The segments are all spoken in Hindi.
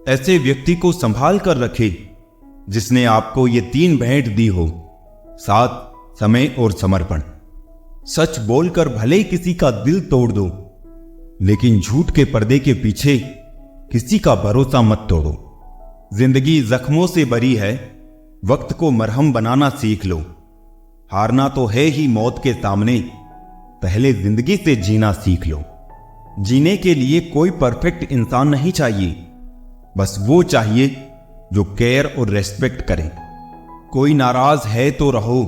ऐसे व्यक्ति को संभाल कर रखे जिसने आपको ये 3 भेंट दी हो, साथ, समय और समर्पण। सच बोलकर भले ही किसी का दिल तोड़ दो, लेकिन झूठ के पर्दे के पीछे किसी का भरोसा मत तोड़ो। जिंदगी जख्मों से भरी है, वक्त को मरहम बनाना सीख लो। हारना तो है ही मौत के सामने, पहले जिंदगी से जीना सीख लो। जीने के लिए कोई परफेक्ट इंसान नहीं चाहिए, बस वो चाहिए जो केयर और रेस्पेक्ट करे। कोई नाराज है तो रहो,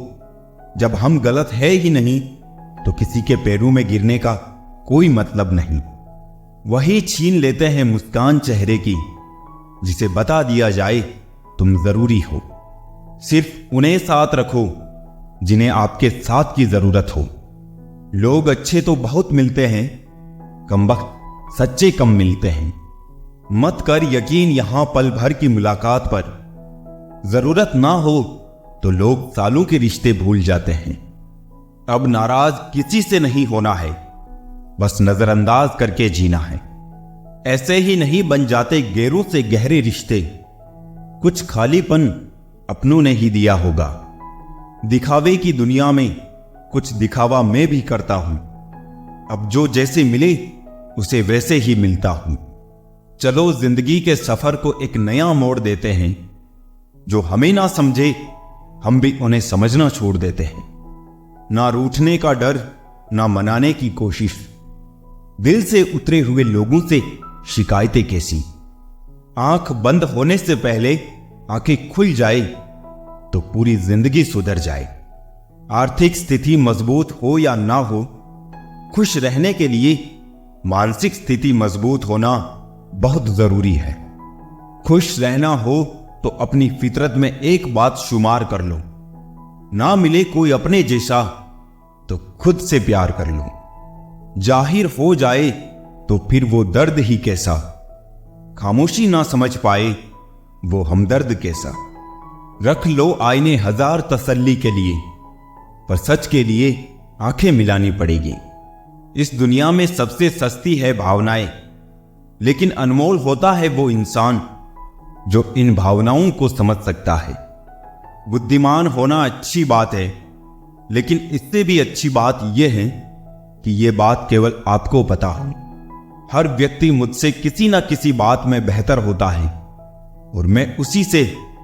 जब हम गलत है ही नहीं तो किसी के पैरों में गिरने का कोई मतलब नहीं। वही छीन लेते हैं मुस्कान चेहरे की, जिसे बता दिया जाए तुम जरूरी हो। सिर्फ उन्हें साथ रखो जिन्हें आपके साथ की जरूरत हो। लोग अच्छे तो बहुत मिलते हैं, कमबख्त सच्चे कम मिलते हैं। मत कर यकीन यहां पल भर की मुलाकात पर। जरूरत ना हो तो लोग सालों के रिश्ते भूल जाते हैं। अब नाराज किसी से नहीं होना है, बस नजरअंदाज करके जीना है। ऐसे ही नहीं बन जाते गैरों से गहरे रिश्ते। कुछ खालीपन अपनों ने ही दिया होगा। दिखावे की दुनिया में कुछ दिखावा मैं भी करता हूं। अब जो जैसे मिले उसे वैसे ही मिलता हूं। चलो जिंदगी के सफर को एक नया मोड़ देते हैं। जो हमें ना समझे हम भी उन्हें समझना छोड़ देते हैं। ना रूठने का डर, ना मनाने की कोशिश। दिल से उतरे हुए लोगों से शिकायतें कैसी। आंख बंद होने से पहले आंखें खुल जाए तो पूरी जिंदगी सुधर जाए। आर्थिक स्थिति मजबूत हो या ना हो, खुश रहने के लिए मानसिक स्थिति मजबूत होना बहुत जरूरी है। खुश रहना हो तो अपनी फितरत में एक बात शुमार कर लो, ना मिले कोई अपने जैसा तो खुद से प्यार कर लो। जाहिर हो जाए तो फिर वो दर्द ही कैसा, खामोशी ना समझ पाए वो हमदर्द कैसा। रख लो आईने हजार तसल्ली के लिए, पर सच के लिए आंखें मिलानी पड़ेगी। इस दुनिया में सबसे सस्ती है भावनाएं, लेकिन अनमोल होता है वो इंसान जो इन भावनाओं को समझ सकता है। बुद्धिमान होना अच्छी बात है, लेकिन इससे भी अच्छी बात यह है कि यह बात केवल आपको पता हो। हर व्यक्ति मुझसे किसी ना किसी बात में बेहतर होता है और मैं उसी से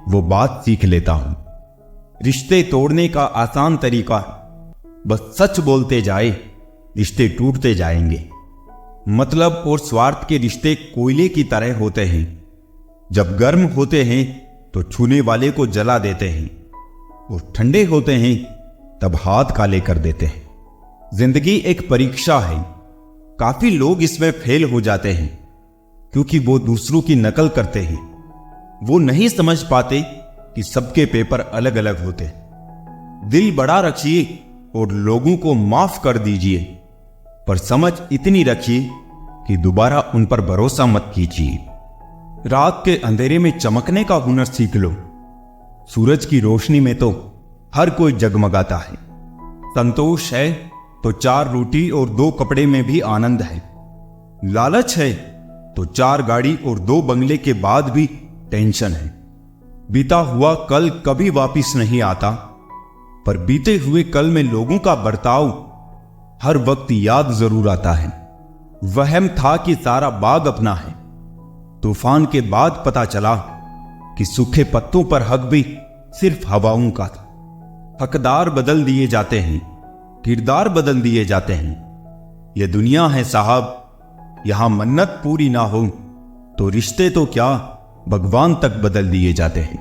वो बात सीख लेता हूं। रिश्ते तोड़ने का आसान तरीका, बस सच बोलते जाए, रिश्ते टूटते जाएंगे। मतलब और स्वार्थ के रिश्ते कोयले की तरह होते हैं। जब गर्म होते हैं तो छूने वाले को जला देते हैं, और ठंडे होते हैं तब हाथ काले कर देते हैं। जिंदगी एक परीक्षा है। काफी लोग इसमें फेल हो जाते हैं क्योंकि वो दूसरों की नकल करते हैं। वो नहीं समझ पाते कि सबके पेपर अलग अलग होते हैं। दिल बड़ा रखिए और लोगों को माफ कर दीजिए, पर समझ इतनी रखिए कि दोबारा उन पर भरोसा मत कीजिए। रात के अंधेरे में चमकने का हुनर सीख लो। सूरज की रोशनी में तो हर कोई जगमगाता है। संतोष है तो 4 रोटी और 2 कपड़े में भी आनंद है। लालच है तो 4 गाड़ी और 2 बंगले के बाद भी टेंशन है। बीता हुआ कल कभी वापिस नहीं आता, पर बीते हुए कल में लोगों का बर्ताव हर वक्त याद जरूर आता है। वहम था कि सारा बाग अपना है। तूफान के बाद पता चला कि सूखे पत्तों पर हक भी सिर्फ हवाओं का था। हकदार बदल दिए जाते हैं, किरदार बदल दिए जाते हैं। यह दुनिया है साहब, यहां मन्नत पूरी ना हो तो रिश्ते तो क्या भगवान तक बदल दिए जाते हैं।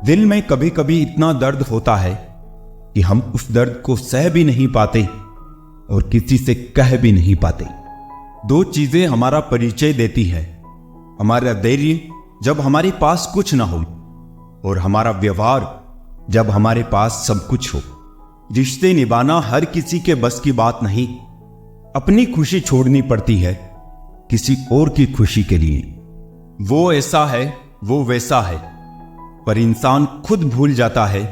दिल में कभी कभी इतना दर्द होता है कि हम उस दर्द को सह भी नहीं पाते और किसी से कह भी नहीं पाते। 2 चीजें हमारा परिचय देती है, हमारा धैर्य जब हमारे पास कुछ ना हो, और हमारा व्यवहार जब हमारे पास सब कुछ हो। रिश्ते निभाना हर किसी के बस की बात नहीं। अपनी खुशी छोड़नी पड़ती है किसी और की खुशी के लिए। वो ऐसा है, वो वैसा है, पर इंसान खुद भूल जाता है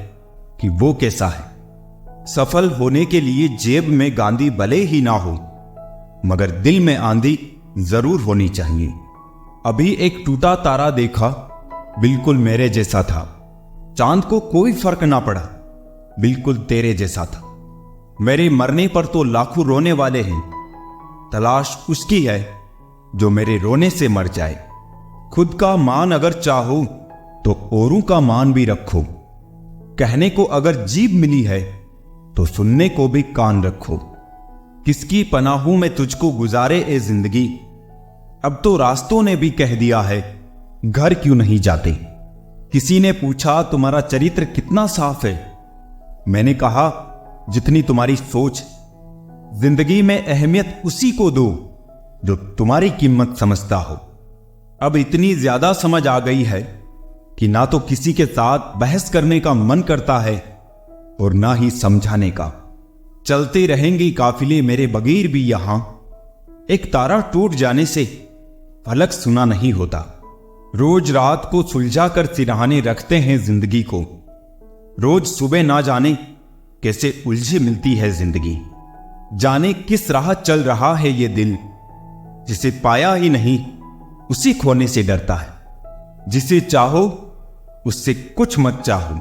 कि वो कैसा है। सफल होने के लिए जेब में गांधी भले ही ना हो, मगर दिल में आंधी जरूर होनी चाहिए। अभी एक टूटा तारा देखा, बिल्कुल मेरे जैसा था। चांद को कोई फर्क ना पड़ा, बिल्कुल तेरे जैसा था। मेरे मरने पर तो लाखों रोने वाले हैं, तलाश उसकी है जो मेरे रोने से मर जाए। खुद का मान अगर चाहो तो औरों का मान भी रखो। कहने को अगर जीभ मिली है तो सुनने को भी कान रखो। किसकी पनाहों में तुझको गुजारे ए जिंदगी, अब तो रास्तों ने भी कह दिया है घर क्यों नहीं जाते। किसी ने पूछा तुम्हारा चरित्र कितना साफ है, मैंने कहा जितनी तुम्हारी सोच। जिंदगी में अहमियत उसी को दो जो तुम्हारी कीमत समझता हो। अब इतनी ज्यादा समझ आ गई है कि ना तो किसी के साथ बहस करने का मन करता है और ना ही समझाने का। चलते रहेंगे काफिले मेरे बगैर भी यहां, एक तारा टूट जाने से फलक सुना नहीं होता। रोज रात को सुलझा कर सिरहाने रखते हैं जिंदगी को। रोज सुबह ना जाने कैसे उलझे मिलती है जिंदगी। जाने किस राह चल रहा है ये दिल, जिसे पाया ही नहीं उसी खोने से डरता है। जिसे चाहो उससे कुछ मत चाहो।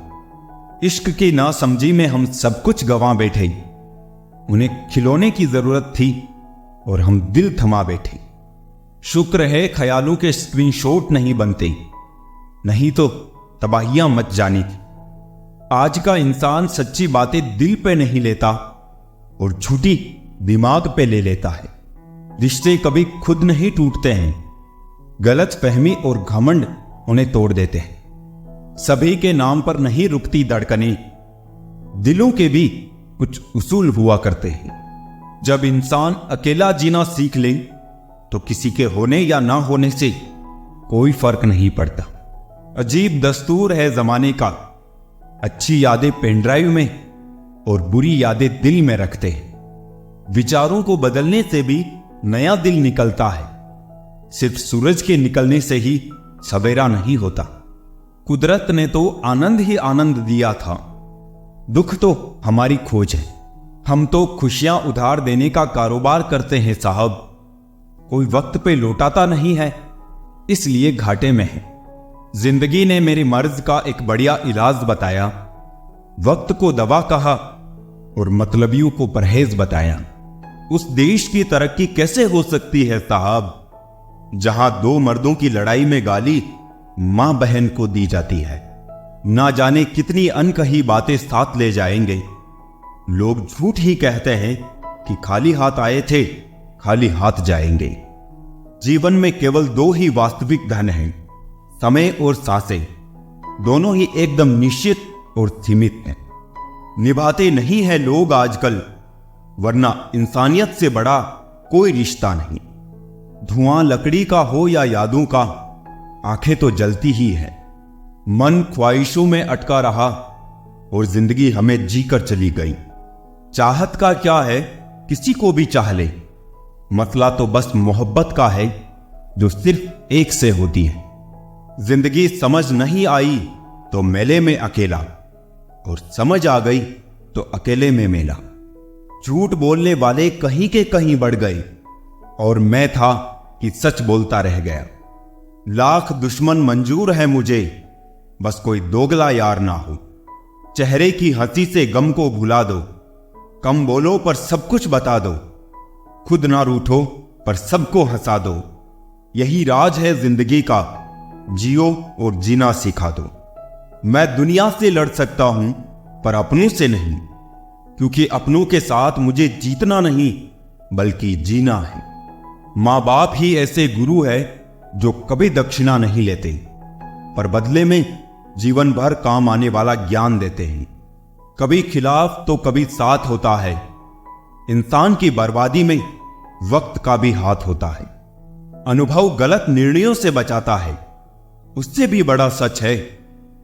इश्क की ना समझी में हम सब कुछ गंवा बैठे। उन्हें खिलौने की जरूरत थी और हम दिल थमा बैठे। शुक्र है ख्यालों के स्क्रीनशॉट नहीं बनते, नहीं तो तबाहियां मच जानी थी। आज का इंसान सच्ची बातें दिल पे नहीं लेता और झूठी दिमाग पे ले लेता है। रिश्ते कभी खुद नहीं टूटते हैं, गलत फहमी और घमंड उन्हें तोड़ देते हैं। सभी के नाम पर नहीं रुकती धड़कनें, दिलों के भी कुछ उसूल हुआ करते हैं। जब इंसान अकेला जीना सीख ले तो किसी के होने या ना होने से कोई फर्क नहीं पड़ता। अजीब दस्तूर है जमाने का, अच्छी यादें पेनड्राइव में और बुरी यादें दिल में रखते हैं। विचारों को बदलने से भी नया दिल निकलता है, सिर्फ सूरज के निकलने से ही सवेरा नहीं होता। कुदरत ने तो आनंद ही आनंद दिया था, दुख तो हमारी खोज है। हम तो खुशियां उधार देने का कारोबार करते हैं साहब, कोई वक्त पे लौटाता नहीं है, इसलिए घाटे में है। जिंदगी ने मेरे मर्ज का एक बढ़िया इलाज बताया, वक्त को दवा कहा और मतलबियों को परहेज बताया। उस देश की तरक्की कैसे हो सकती है साहब जहां दो मर्दों की लड़ाई में गाली मां बहन को दी जाती है। ना जाने कितनी अनकही बातें साथ ले जाएंगे। लोग झूठ ही कहते हैं कि खाली हाथ आए थे खाली हाथ जाएंगे। जीवन में केवल दो ही वास्तविक धन हैं, समय और सांसें। दोनों ही एकदम निश्चित और सीमित हैं। निभाते नहीं है लोग आजकल, वरना इंसानियत से बड़ा कोई रिश्ता नहीं। धुआं लकड़ी का हो या यादों का, आंखें तो जलती ही है। मन ख्वाहिशों में अटका रहा और जिंदगी हमें जीकर चली गई। चाहत का क्या है, किसी को भी चाह ले, मसला तो बस मोहब्बत का है जो सिर्फ एक से होती है। जिंदगी समझ नहीं आई तो मेले में अकेला, और समझ आ गई तो अकेले में मेला। झूठ बोलने वाले कहीं के कहीं बढ़ गए और मैं था कि सच बोलता रह गया। लाख दुश्मन मंजूर है मुझे, बस कोई दोगला यार ना हो। चेहरे की हंसी से गम को भुला दो, कम बोलो पर सब कुछ बता दो। खुद ना रूठो पर सबको हंसा दो। यही राज है जिंदगी का, जियो और जीना सिखा दो। मैं दुनिया से लड़ सकता हूं पर अपनों से नहीं, क्योंकि अपनों के साथ मुझे जीतना नहीं बल्कि जीना है। मां बाप ही ऐसे गुरु है जो कभी दक्षिणा नहीं लेते, पर बदले में जीवन भर काम आने वाला ज्ञान देते हैं। कभी खिलाफ तो कभी साथ होता है। इंसान की बर्बादी में वक्त का भी हाथ होता है। अनुभव गलत निर्णयों से बचाता है, उससे भी बड़ा सच है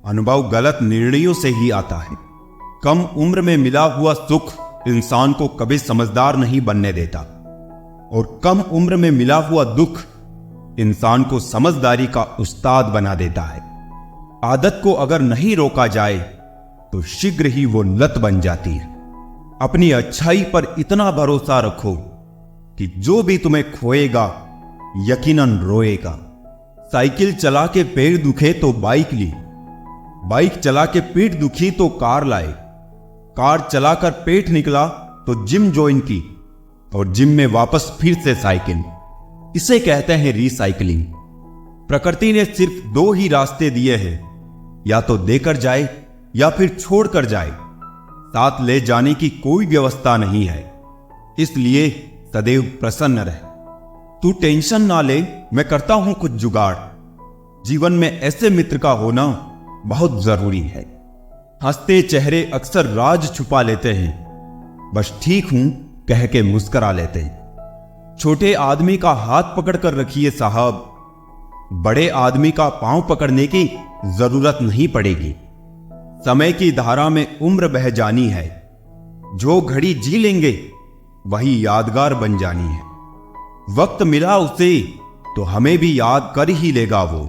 अनुभव गलत निर्णयों से ही आता है। कम उम्र में मिला हुआ सुख इंसान को कभी समझदार नहीं बनने देता, और कम उम्र में मिला हुआ दुख इंसान को समझदारी का उस्ताद बना देता है। आदत को अगर नहीं रोका जाए तो शीघ्र ही वो लत बन जाती है। अपनी अच्छाई पर इतना भरोसा रखो कि जो भी तुम्हें खोएगा यकीनन रोएगा। साइकिल चला के पैर दुखे तो बाइक ली, बाइक चला के पीठ दुखी तो कार लाए, कार चलाकर पेट निकला तो जिम ज्वाइन की, और जिम में वापस फिर से साइकिल। इसे कहते हैं रिसाइकलिंग। प्रकृति ने सिर्फ दो ही रास्ते दिए हैं, या तो देकर जाए या फिर छोड़कर जाए। साथ ले जाने की कोई व्यवस्था नहीं है, इसलिए सदैव प्रसन्न रह। तू टेंशन ना ले, मैं करता हूं कुछ जुगाड़। जीवन में ऐसे मित्र का होना बहुत जरूरी है। हंसते चेहरे अक्सर राज छुपा लेते हैं, बस ठीक हूं कह के मुस्कुरा लेते हैं। छोटे आदमी का हाथ पकड़कर रखिए साहब, बड़े आदमी का पांव पकड़ने की जरूरत नहीं पड़ेगी। समय की धारा में उम्र बह जानी है, जो घड़ी जी लेंगे वही यादगार बन जानी है। वक्त मिला उसे तो हमें भी याद कर ही लेगा वो।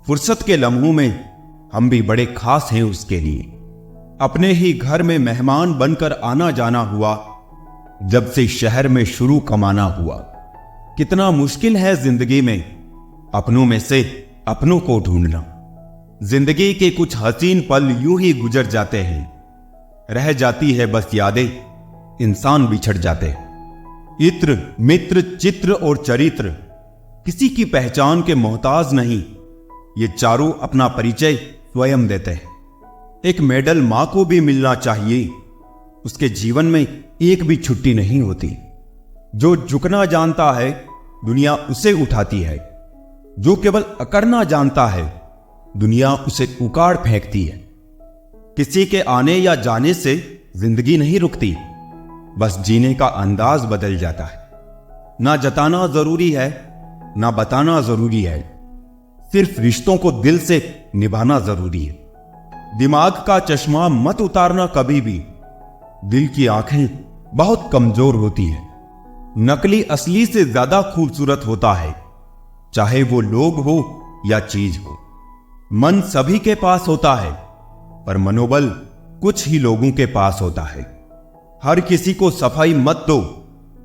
फुर्सत के लम्हों में हम भी बड़े खास हैं उसके लिए। अपने ही घर में मेहमान बनकर आना जाना हुआ, जब से शहर में शुरू कमाना हुआ। कितना मुश्किल है जिंदगी में अपनों में से अपनों को ढूंढना। जिंदगी के कुछ हसीन पल यूं ही गुजर जाते हैं, रह जाती है बस यादें, इंसान बिछड़ जाते हैं। इत्र मित्र चित्र और चरित्र किसी की पहचान के मोहताज नहीं, ये चारों अपना परिचय स्वयं देते हैं। एक मेडल मां को भी मिलना चाहिए, उसके जीवन में एक भी छुट्टी नहीं होती। जो झुकना जानता है दुनिया उसे उठाती है, जो केवल अकड़ना जानता है दुनिया उसे उखाड़ फेंकती है। किसी के आने या जाने से जिंदगी नहीं रुकती, बस जीने का अंदाज बदल जाता है। ना जताना जरूरी है, ना बताना जरूरी है, सिर्फ रिश्तों को दिल से निभाना जरूरी है। दिमाग का चश्मा मत उतारना कभी भी, दिल की आंखें बहुत कमजोर होती हैं। नकली असली से ज्यादा खूबसूरत होता है, चाहे वो लोग हो या चीज हो। मन सभी के पास होता है, पर मनोबल कुछ ही लोगों के पास होता है। हर किसी को सफाई मत दो,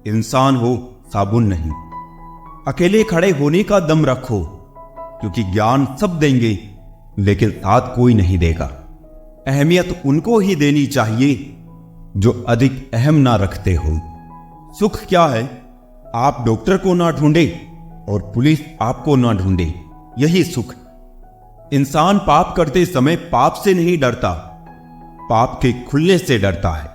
इंसान हो साबुन नहीं। अकेले खड़े होने का दम रखो, क्योंकि ज्ञान सब देंगे लेकिन साथ कोई नहीं देगा। अहमियत उनको ही देनी चाहिए जो अधिक अहम ना रखते हो। सुख क्या है, आप डॉक्टर को ना ढूंढे और पुलिस आपको ना ढूंढे, यही सुख। इंसान पाप करते समय पाप से नहीं डरता, पाप के खुलने से डरता है।